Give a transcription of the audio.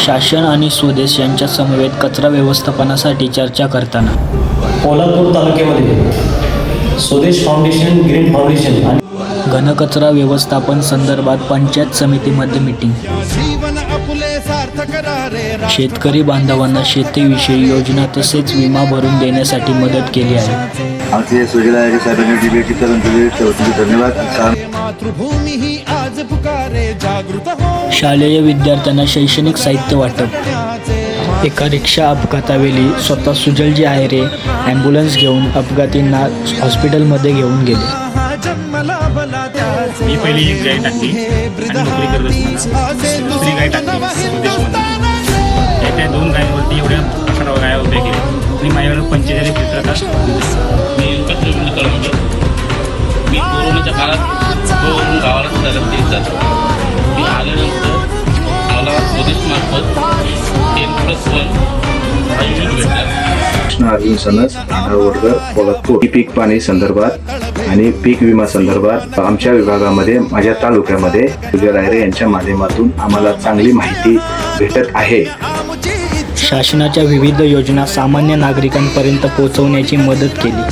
शासन आणि स्वदेश यांच्या समवेत कचरा व्यवस्थापनासाठी चर्चा करताना पोलादपूर तालुक्यामध्ये स्वदेश फाउंडेशन, ग्रीन फाउंडेशन आणि घनकचरा व्यवस्थापन संदर्भात पंचायत समितीमध्ये मीटिंग. शेतकरी बांधवांना शेतीविषयी योजना तसेच विमा भरून देण्यासाठी मदत केली आहे. आमचे सुजला साहेबांनी जी भेटी करून दिली धन्यवाद. शालेय विद्यार्थ्यांना शैक्षणिक साहित्य वाटप. एका रिक्षा अपघातावेळी स्वतः सुजलजी आहेरे ॲम्ब्युलन्स घेऊन अपघातींना हॉस्पिटलमध्ये घेऊन गेले. मी पहिली एक गाय टाकली आणि नोकरी करत असताना दुसरी गाय टाकली स्वदेशमध्ये. त्या 2 गायांवरती एवढ्या 18 गाया उभ्या केल्या आणि माझ्याकडे 45 लिटर मी एकत्र कळवलं. मी कोरोनाच्या काळात गावाला सुद्धा देत जातो. मी आल्यानंतर मला स्वदेशमार्फत 10+1 हा युनिट भेटला. अर्जुन सनस, वर्ग पोलादपूर. पीक पाणी संदर्भात आणि पीक विमा संदर्भात आमच्या विभागामध्ये, माझ्या तालुक्यामध्ये सुजल आहेरे यांच्या माध्यमातून आम्हाला चांगली माहिती भेटत आहे. शासनाच्या विविध योजना सामान्य नागरिकांपर्यंत पोहोचवण्याची मदत केली.